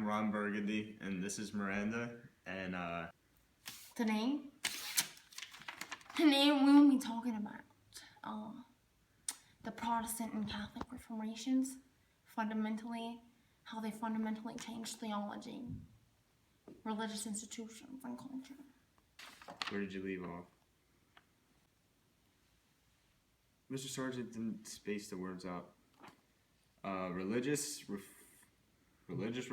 Ron Burgundy, and this is Miranda, and Today we will be talking about the Protestant and Catholic Reformations, how they fundamentally changed theology, religious institutions, and culture. where did you leave off? Mr. Sargent didn't space the words out. Religious reform. Religious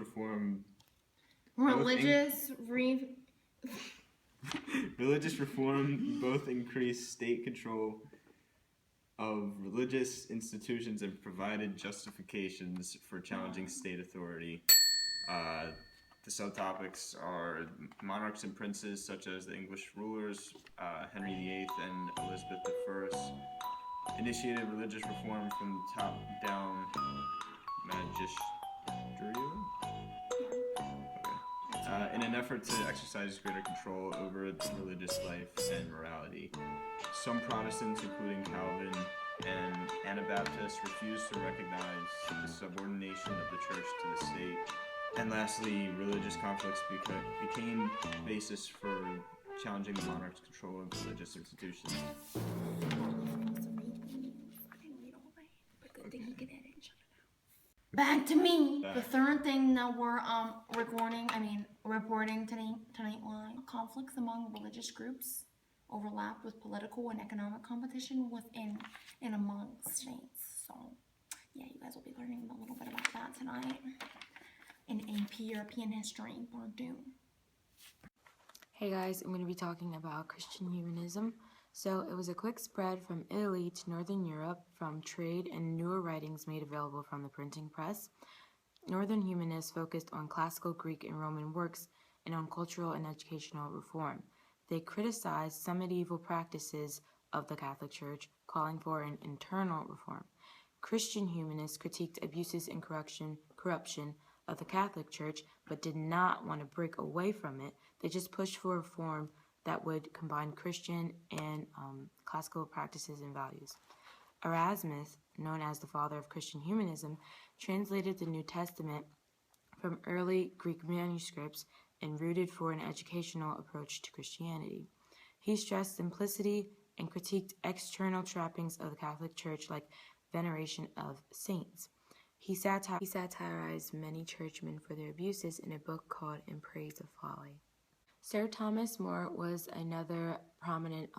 reform both increased state control of religious institutions and provided justifications for challenging state authority. The subtopics are monarchs and princes, such as the English rulers, Henry VIII and Elizabeth I, initiated religious reform from the top down magisterium. In an effort to exercise greater control over its religious life and morality. Some Protestants, including Calvin and Anabaptists, refused to recognize the subordination of the church to the state. And lastly, religious conflicts became the basis for challenging the monarch's control of religious institutions. Back to me. The third thing that we're reporting tonight live. Conflicts among religious groups overlapped with political and economic competition within and among states. So yeah, you guys will be learning a little bit about that tonight in AP European History Part 2. Hey guys, I'm going to be talking about Christian humanism. So it was a quick spread from Italy to Northern Europe from trade and newer writings made available from the printing press. Northern humanists focused on classical Greek and Roman works and on cultural and educational reform. They criticized some medieval practices of the Catholic Church, calling for an internal reform. Christian humanists critiqued abuses and corruption of the Catholic Church, but did not want to break away from it. They just pushed for reform that would combine Christian and classical practices and values. Erasmus, known as the father of Christian humanism, translated the New Testament from early Greek manuscripts and rooted for an educational approach to Christianity. He stressed simplicity and critiqued external trappings of the Catholic Church like veneration of saints. He satirized many churchmen for their abuses in a book called In Praise of Folly. Sir Thomas More was another prominent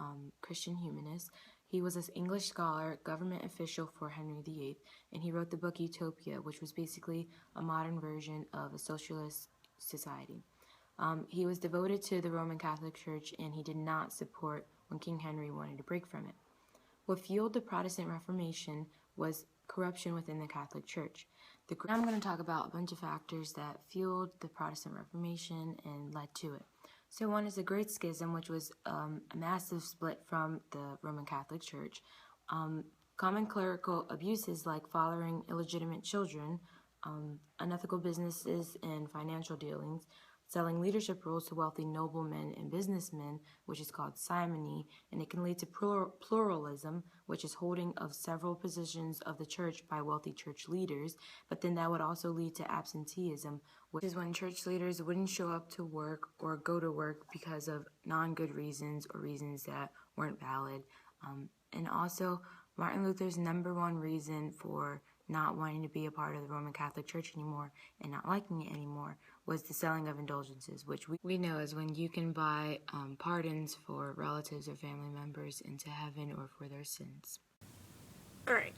Christian humanist. He was an English scholar, government official for Henry VIII, and he wrote the book Utopia, which was basically a modern version of a socialist society. He was devoted to the Roman Catholic Church, and he did not support when King Henry wanted to break from it. What fueled the Protestant Reformation was corruption within the Catholic Church. I'm going to talk about a bunch of factors that fueled the Protestant Reformation and led to it. So one is the Great Schism, which was a massive split from the Roman Catholic Church. Common clerical abuses like fathering illegitimate children, unethical businesses and financial dealings, selling leadership roles to wealthy noblemen and businessmen, which is called simony, and it can lead to pluralism, which is holding of several positions of the church by wealthy church leaders, but then that would also lead to absenteeism, which is when church leaders wouldn't show up to work or go to work because of non-good reasons or reasons that weren't valid. And also, Martin Luther's number one reason for not wanting to be a part of the Roman Catholic Church anymore and not liking it anymore was the selling of indulgences, which we know is when you can buy pardons for relatives or family members into heaven or for their sins. Alright,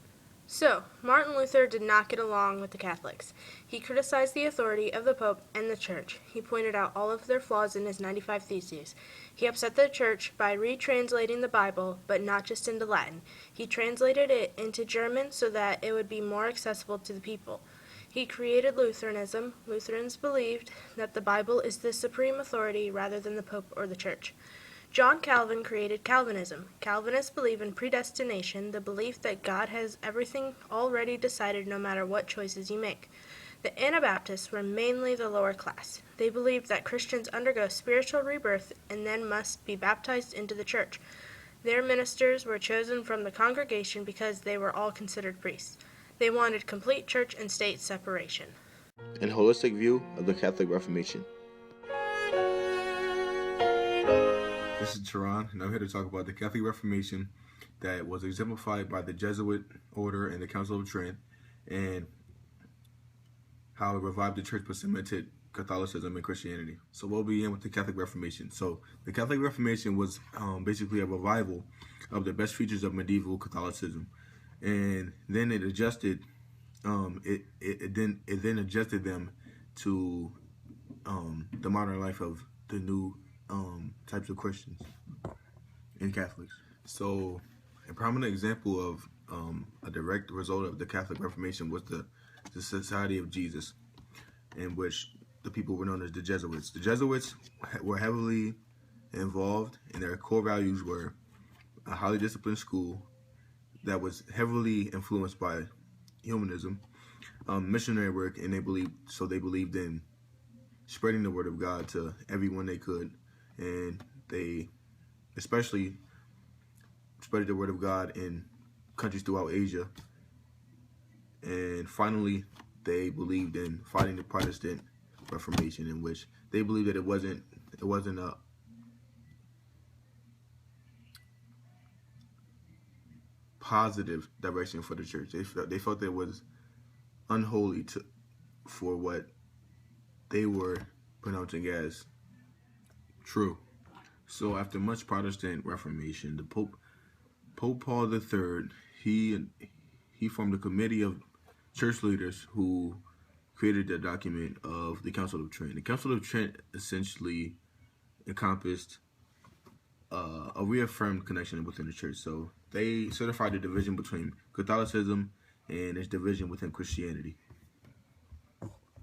so Martin Luther did not get along with the Catholics. He criticized the authority of the Pope and the Church. He pointed out all of their flaws in his 95 Theses. He upset the Church by retranslating the Bible, but not just into Latin. He translated it into German so that it would be more accessible to the people. He created Lutheranism. Lutherans believed that the Bible is the supreme authority rather than the Pope or the Church. John Calvin created Calvinism. Calvinists believe in predestination, the belief that God has everything already decided no matter what choices you make. The Anabaptists were mainly the lower class. They believed that Christians undergo spiritual rebirth and then must be baptized into the church. Their ministers were chosen from the congregation because they were all considered priests. They wanted complete church and state separation. and holistic view of the Catholic Reformation. This is Charon, and I'm here to talk about the Catholic Reformation that was exemplified by the Jesuit order and the Council of Trent, and how it revived the church but cemented Catholicism and Christianity. So we'll begin with the Catholic Reformation. So the Catholic Reformation was basically a revival of the best features of medieval Catholicism, and then it adjusted. It then adjusted them to the modern life of the new types of Christians and Catholics. So a prominent example of a direct result of the Catholic Reformation was the Society of Jesus, in which the people were known as the Jesuits. The Jesuits were heavily involved, and their core values were a highly disciplined school that was heavily influenced by humanism, missionary work, and they believed in spreading the word of God to everyone they could, and they especially spread the word of God in countries throughout Asia. And finally, they believed in fighting the Protestant Reformation, in which they believed that it wasn't a positive direction for the church. They felt that it was unholy for what they were pronouncing as true. So after much Protestant Reformation, the Pope Paul III, he formed a committee of church leaders who created the document of the Council of Trent. The Council of Trent essentially encompassed a reaffirmed connection within the church. So they certified the division between Catholicism and its division within Christianity.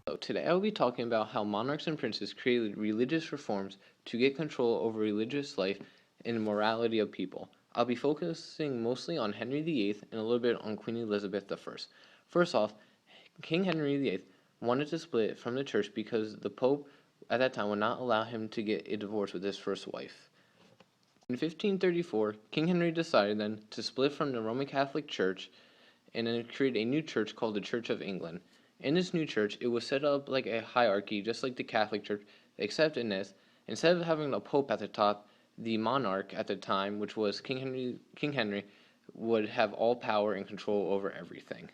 So today I will be talking about how monarchs and princes created religious reforms to get control over religious life and morality of people. I'll be focusing mostly on Henry VIII and a little bit on Queen Elizabeth I. First off, King Henry VIII wanted to split from the church because the Pope at that time would not allow him to get a divorce with his first wife. In 1534, King Henry decided then to split from the Roman Catholic Church and then create a new church called the Church of England. In this new church, it was set up like a hierarchy, just like the Catholic Church, except in this, instead of having a pope at the top, the monarch at the time, which was King Henry, would have all power and control over everything.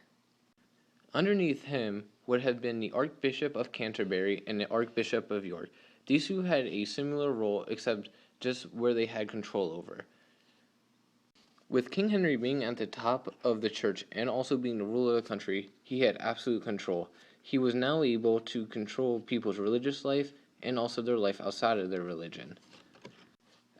Underneath him would have been the Archbishop of Canterbury and the Archbishop of York. These two had a similar role, except just where they had control over. With King Henry being at the top of the church and also being the ruler of the country, he had absolute control. He was now able to control people's religious life and also their life outside of their religion.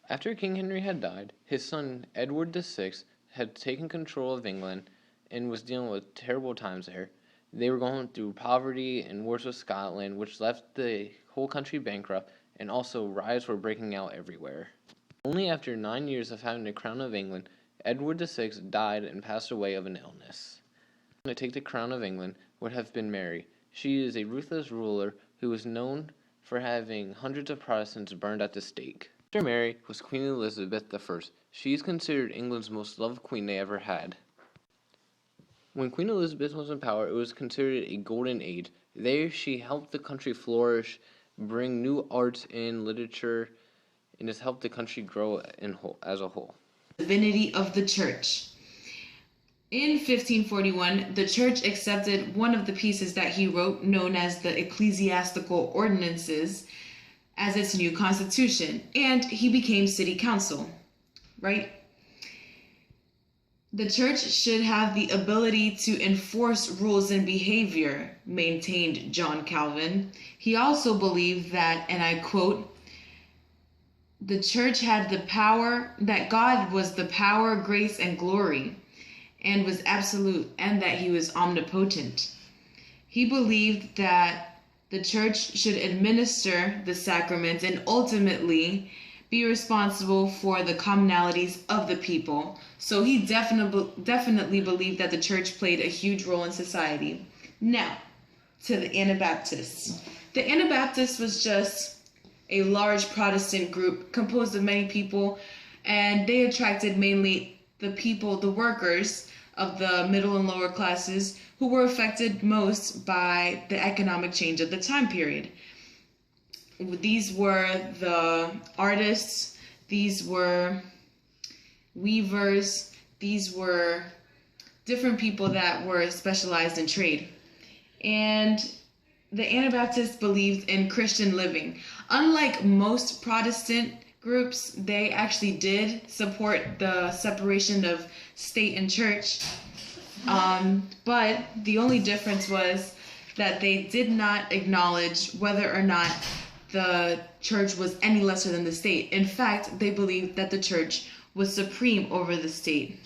After King Henry had died, his son Edward VI had taken control of England and was dealing with terrible times there. They were going through poverty and wars with Scotland, which left the whole country bankrupt, and also riots were breaking out everywhere. Only after 9 years of having the crown of England, Edward VI died and passed away of an illness. To take the crown of England would have been Mary. She is a ruthless ruler who was known for having hundreds of Protestants burned at the stake. After Mary was Queen Elizabeth I. She is considered England's most loved queen they ever had. When Queen Elizabeth was in power, it was considered a golden age. There she helped the country flourish, bring new arts and literature, and just helped the country grow as a whole. Divinity of the Church. In 1541, the Church accepted one of the pieces that he wrote, known as the Ecclesiastical Ordinances, as its new constitution, and he became city council, right? The church should have the ability to enforce rules and behavior, maintained John Calvin. He also believed that, and I quote, the church had the power, that God was the power, grace, and glory, and was absolute, and that he was omnipotent. He believed that the church should administer the sacraments and ultimately be responsible for the commonalities of the people. So he definitely believed that the church played a huge role in society. Now, to the Anabaptists. The Anabaptists was just a large Protestant group composed of many people, and they attracted mainly the people, the workers, of the middle and lower classes who were affected most by the economic change of the time period. These were the artists, these were weavers, these were different people that were specialized in trade. And the Anabaptists believed in Christian living. Unlike most Protestant groups, they actually did support the separation of state and church. But the only difference was that they did not acknowledge whether or not the church was any lesser than the state. In fact, they believed that the church was supreme over the state.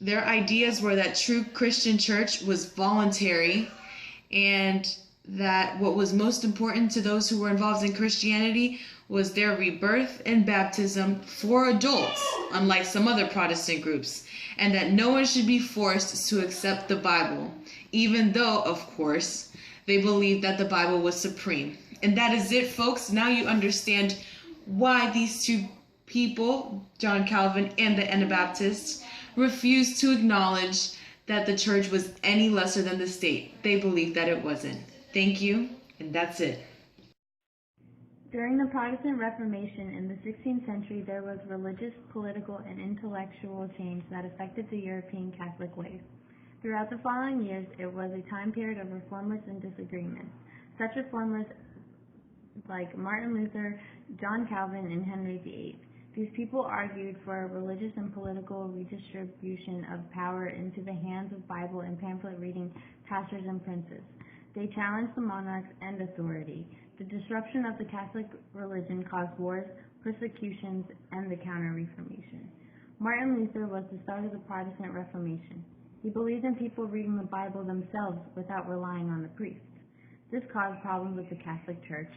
Their ideas were that true Christian church was voluntary, and that what was most important to those who were involved in Christianity was their rebirth and baptism for adults, unlike some other Protestant groups, and that no one should be forced to accept the Bible, even though, of course, they believed that the Bible was supreme. And that is it, folks. Now you understand why these two people, John Calvin and the Anabaptists, refused to acknowledge that the church was any lesser than the state. They believed that it wasn't. Thank you, and that's it. During the Protestant Reformation in the 16th century, there was religious, political, and intellectual change that affected the European Catholic ways. Throughout the following years, it was a time period of reformers and disagreements. Such reformers like Martin Luther, John Calvin, and Henry VIII. These people argued for a religious and political redistribution of power into the hands of Bible and pamphlet-reading pastors and princes. They challenged the monarch's end authority. The disruption of the Catholic religion caused wars, persecutions, and the Counter-Reformation. Martin Luther was the start of the Protestant Reformation. He believed in people reading the Bible themselves without relying on the priests. This caused problems with the Catholic Church.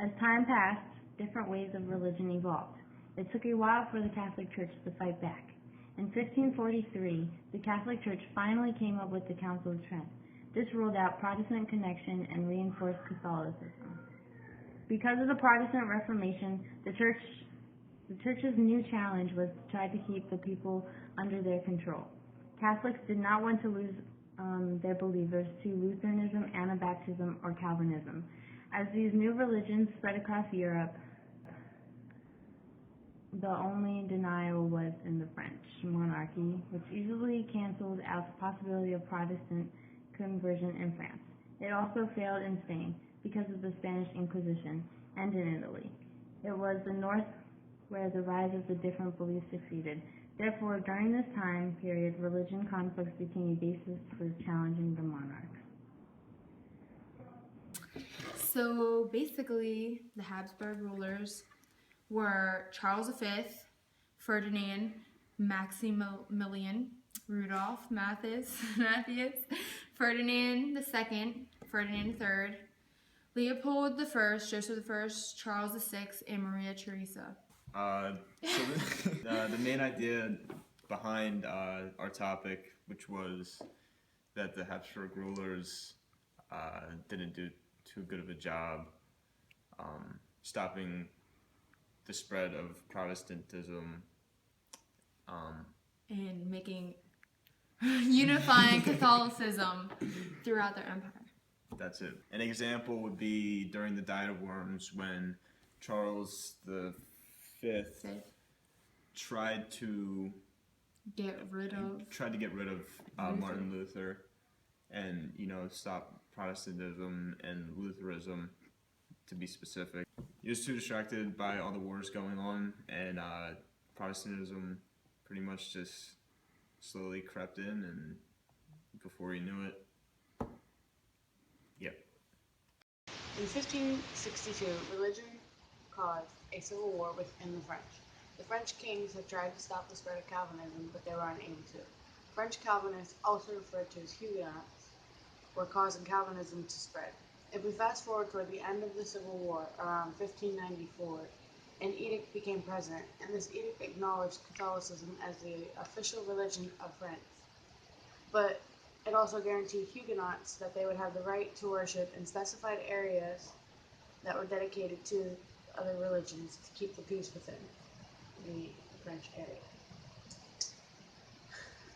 As time passed, different ways of religion evolved. It took a while for the Catholic Church to fight back. In 1543, the Catholic Church finally came up with the Council of Trent. This ruled out Protestant connection and reinforced Catholicism. Because of the Protestant Reformation, the Church's new challenge was to try to keep the people under their control. Catholics did not want to lose their believers to Lutheranism, Anabaptism, or Calvinism. As these new religions spread across Europe, the only denial was in the French monarchy, which easily canceled out the possibility of Protestant conversion in France. It also failed in Spain because of the Spanish Inquisition, and in Italy. It was the north where the rise of the different beliefs succeeded. Therefore, during this time period, religion conflicts became a basis for challenging the monarch. So basically, the Habsburg rulers were Charles V, Ferdinand, Maximilian, Rudolph, Matthias, Ferdinand II, Ferdinand III, Leopold I, Joseph I, Charles VI, and Maria Theresa. The main idea behind our topic, which was that the Habsburg rulers didn't do too good of a job stopping the spread of Protestantism and unifying Catholicism throughout their empire. That's it. An example would be during the Diet of Worms when Charles V tried to get rid of Martin Luther and stop Protestantism and Lutheranism, to be specific. He was too distracted by all the wars going on, and Protestantism pretty much just slowly crept in, and before you knew it, yep. In 1562, religion caused a civil war within the French. The French kings had tried to stop the spread of Calvinism, but they were unable to. French Calvinists, also referred to as Huguenots, were causing Calvinism to spread. If we fast forward toward the end of the Civil War, around 1594, an edict became present, and this edict acknowledged Catholicism as the official religion of France. But it also guaranteed Huguenots that they would have the right to worship in specified areas that were dedicated to other religions to keep the peace within the French area.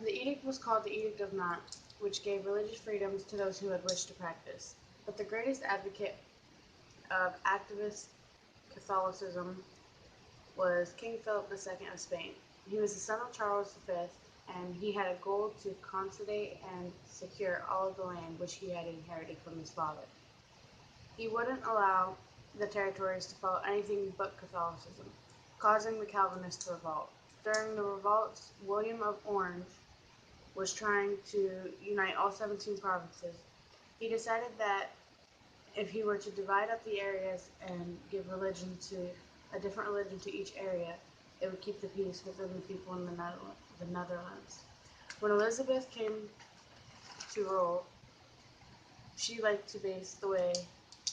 The edict was called the Edict of Nantes, which gave religious freedoms to those who had wished to practice. But the greatest advocate of activist Catholicism was King Philip II of Spain. He was the son of Charles V, and he had a goal to consolidate and secure all of the land which he had inherited from his father. He wouldn't allow the territories to follow anything but Catholicism, causing the Calvinists to revolt. During the revolts, William of Orange was trying to unite all 17 provinces. He decided that if he were to divide up the areas and give a different religion to each area, it would keep the peace within the people in the Netherlands. When Elizabeth came to rule, she liked to base the way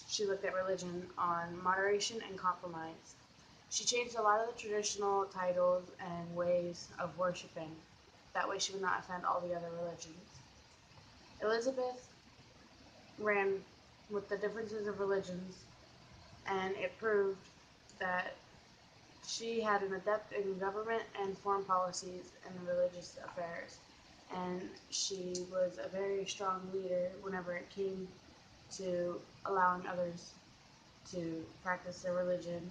she looked at religion on moderation and compromise. She changed a lot of the traditional titles and ways of worshiping. That way she would not offend all the other religions. Elizabeth ran with the differences of religions, and it proved that she had an adept in government and foreign policies and religious affairs, and she was a very strong leader whenever it came to allowing others to practice their religion.